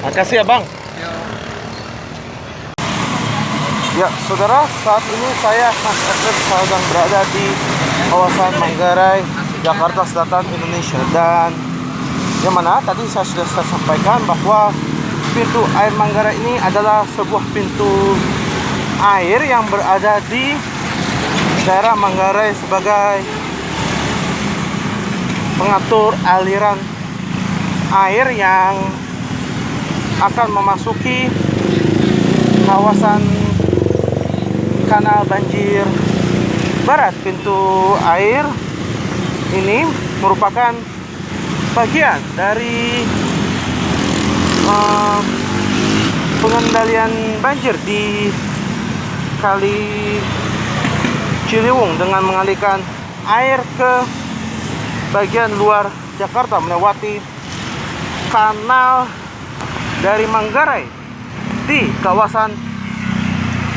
Makasih ya Bang. Ya saudara, saat ini saya Mas Edward sedang berada di kawasan Manggarai, Jakarta Selatan, Indonesia. Dan yang mana tadi saya sudah sampaikan bahwa pintu air Manggarai ini adalah sebuah pintu air yang berada di daerah Manggarai sebagai pengatur aliran air yang akan memasuki kawasan kanal banjir barat. Pintu air ini merupakan bagian dari pengendalian banjir di Kali Ciliwung dengan mengalihkan air ke bagian luar Jakarta melewati kanal dari Manggarai di kawasan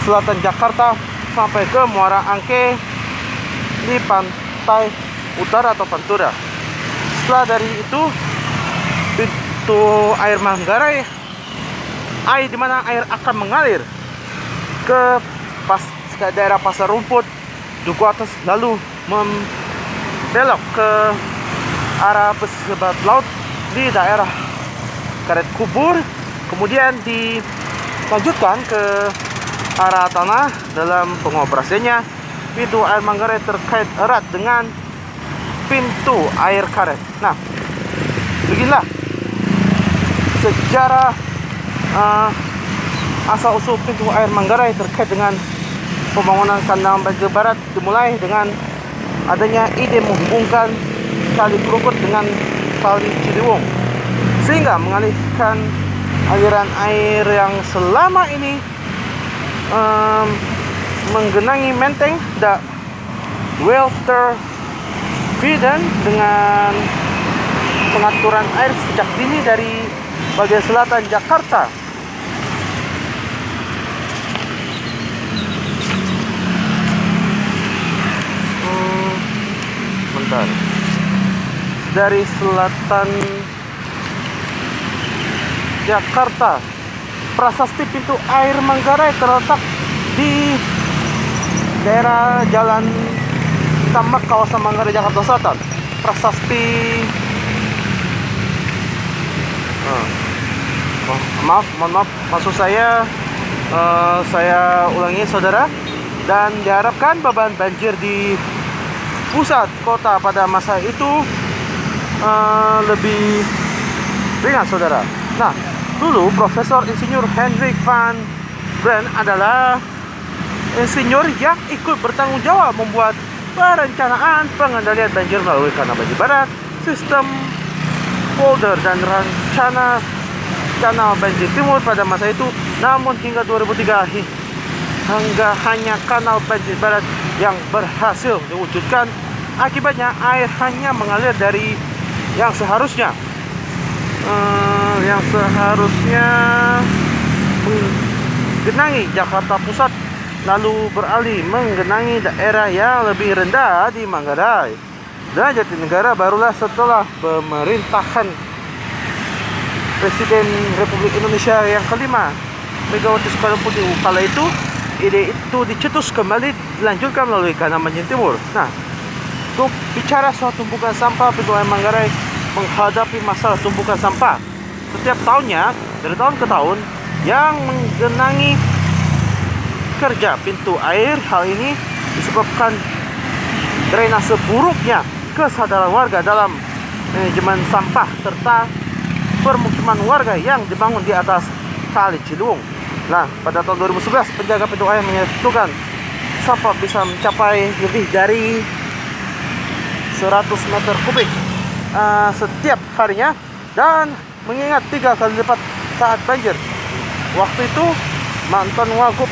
selatan Jakarta sampai ke Muara Angke di pantai utara atau Pantura. Setelah dari itu, pintu air Manggarai, air di mana air akan mengalir ke daerah Pasar Rumput, Duku Atas, lalu membelok ke arah pesisir barat laut di daerah Karet Kubur, kemudian dilanjutkan ke arah tanah. Dalam pengoperasiannya, pintu air Manggarai terkait erat dengan pintu air karet. Nah, beginilah sejarah asal-usul pintu air Manggarai terkait dengan pembangunan kanal banjir barat. Dimulai dengan adanya ide menghubungkan Kali Krukut dengan Kali Ciliwung, sehingga mengalihkan aliran air yang selama ini menggenangi Menteng dan Welter Biden dengan pengaturan air sejak dini dari bagian selatan Jakarta. Bentar. Dari selatan Jakarta, prasasti pintu air Manggarai terletak di daerah Jalan Tambak, kawasan Manggarai, Jakarta Selatan. Prasasti mohon maaf, maksud saya ulangi saudara. Dan diharapkan beban banjir di pusat kota pada masa itu lebih ringan saudara. Nah, dulu Profesor Insinyur Hendrik van Brand adalah insinyur yang ikut bertanggung jawab membuat perencanaan pengendalian banjir melalui kanal banjir barat, sistem polder dan rencana kanal banjir timur pada masa itu. Namun hingga 2003 hanya kanal banjir barat yang berhasil diwujudkan. Akibatnya air hanya mengalir dari yang seharusnya menggenangi Jakarta Pusat, lalu beralih menggenangi daerah yang lebih rendah di Manggarai dan Jatinegara barulah setelah pemerintahan Presiden Republik Indonesia yang kelima, Megawati Soekarno Putri. Kala itu ide itu dicetus kembali, dilanjutkan melalui kanal banjir timur. Nah, untuk bicara soal tumpukan sampah, pintu air Manggarai menghadapi masalah tumpukan sampah setiap tahunnya dari tahun ke tahun yang menggenangi kerja pintu air. Hal ini disebabkan drainase buruknya, kesadaran warga dalam manajemen sampah, serta permukiman warga yang dibangun di atas Kali Ciliwung. Nah, pada tahun 2011 penjaga pintu air menyatakan sampah bisa mencapai lebih dari 100 meter kubik setiap harinya, dan mengingat 3 kali lipat saat banjir. Waktu itu mantan wagub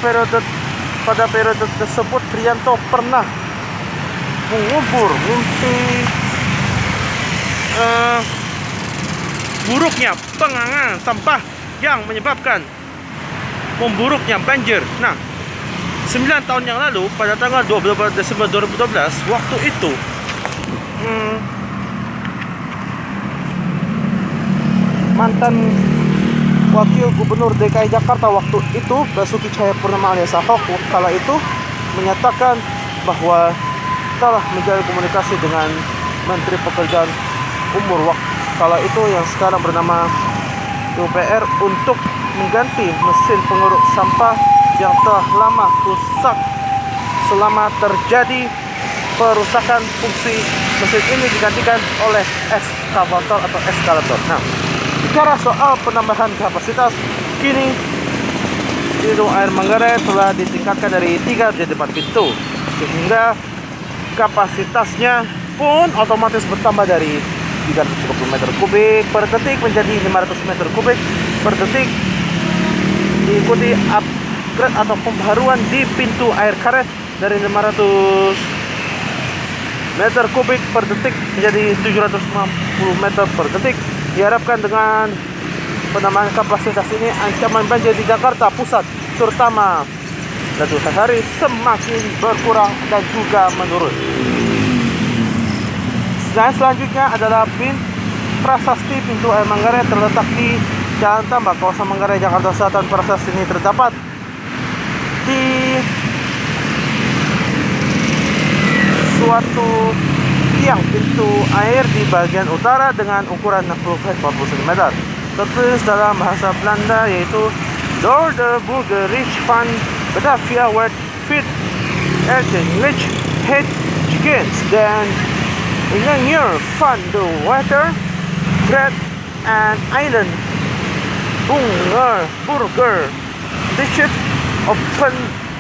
pada periode tersebut, Priyanto, pernah mengubur mimpi buruknya penanganan sampah yang menyebabkan memburuknya banjir. Nah, 9 tahun yang lalu pada tanggal 12 Desember 2012, waktu itu mantan Wakil Gubernur DKI Jakarta waktu itu, Basuki Cahayapurnama alias Ahok, kala itu menyatakan bahwa telah menjalin komunikasi dengan Menteri Pekerjaan Umum kala itu yang sekarang bernama PUPR untuk mengganti mesin penguruk sampah yang telah lama rusak. Selama terjadi perusakan, fungsi mesin ini digantikan oleh eskavator atau eskalator. Nah, bicara soal penambahan kapasitas, kini pintu air Manggarai telah ditingkatkan dari 3 menjadi 4 pintu, sehingga kapasitasnya pun otomatis bertambah dari 350 meter kubik per detik menjadi 500 meter kubik per detik. Diikuti upgrade atau pembaruan di pintu air karet dari 500 meter kubik per detik menjadi 750 meter per detik. Diharapkan dengan penambahan kapasitas ini, ancaman banjir di Jakarta Pusat terutama letusan hari semakin berkurang dan juga menurun. Nah, selanjutnya adalah prasasti pintu air Manggarai terletak di Jalan Tambak, kawasan Manggarai, Jakarta Selatan. Prasasti ini terdapat di suatu tiang pintu air di bagian utara dengan ukuran 60x40 cm. Tertulis dalam bahasa Belanda yaitu Door de Burgerij van Batavia werd fit uiteindelijk het begins. Dan in een year van de water great and island burger district open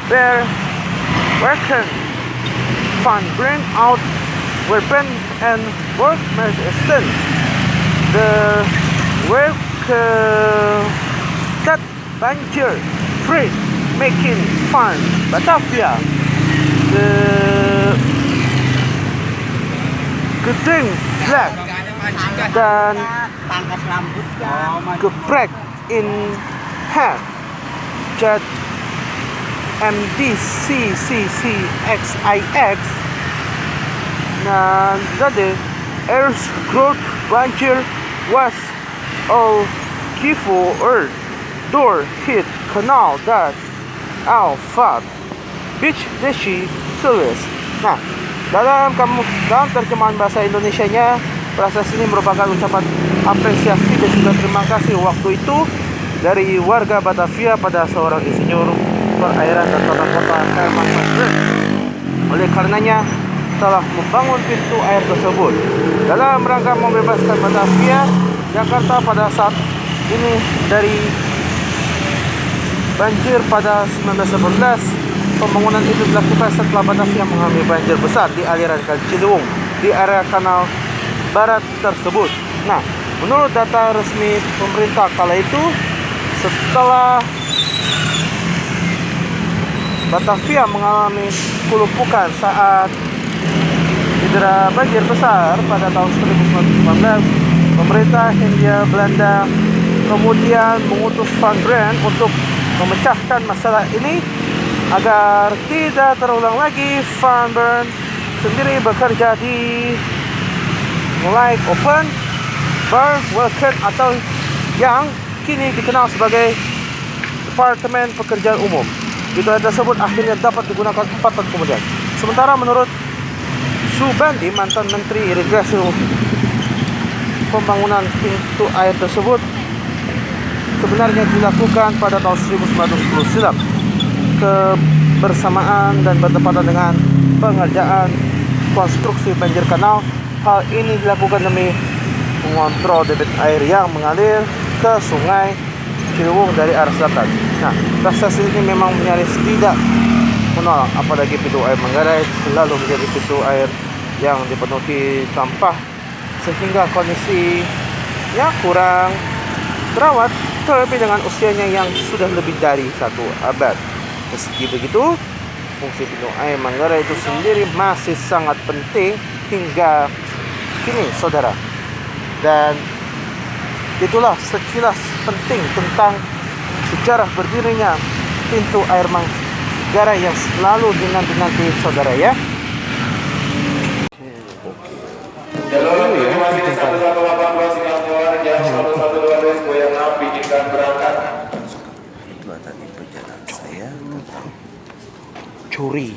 their werken van bring out weapon and workmanship. The work that banjir free making fun Batavia. The gedung flag dan geprek in half jet MDCCCXIX. Nah, jadi Earth's growth banjir was all Kifu Earth door hit canal that Alpha Beach Deshi Sulis. Nah, dalam terjemahan bahasa Indonesianya, prasasti ini merupakan ucapan apresiasi dan juga terima kasih waktu itu dari warga Batavia pada seorang insinyur perairan dan tata kota Herman van Brugge. Oleh karenanya telah membangun pintu air tersebut dalam rangka membebaskan Batavia, Jakarta pada saat ini dari banjir pada 1911. Pembangunan itu dilakukan setelah Batavia mengalami banjir besar di aliran Kali Ciliwung di area kanal barat tersebut. Nah, menurut data resmi pemerintah kala itu, setelah Batavia mengalami kelumpukan saat didera banjir besar pada tahun 1915, pemerintah Hindia Belanda kemudian mengutus Van Brand untuk memecahkan masalah ini agar tidak terulang lagi. Van Brand sendiri bekerja di mulai open bar welcome atau yang kini dikenal sebagai Departemen Pekerjaan Umum. Wilayah tersebut akhirnya dapat digunakan 4 tahun kemudian. Sementara menurut Subandi, mantan Menteri Irigasi, pembangunan pintu air tersebut sebenarnya dilakukan pada tahun 1910 silam, kebersamaan dan bertepatan dengan pengerjaan konstruksi banjir kanal. Hal ini dilakukan demi mengontrol debit air yang mengalir ke sungai Ciliwung dari arah selatan. Nah, prasasti ini memang nyaris tidak menolak, apalagi pintu air Manggarai selalu menjadi pintu air yang dipenuhi sampah sehingga kondisinya kurang terawat, terlebih dengan usianya yang sudah lebih dari 1 abad. Meski begitu, fungsi pintu air Manggarai itu sendiri masih sangat penting hingga kini, saudara. Dan itulah sekilas penting tentang sejarah berdirinya pintu air Manggarai yang selalu dinanti-nanti, saudara ya. Jalur informasi 1118 Singapura, jam 112 goyang api ikan berangkat Curi.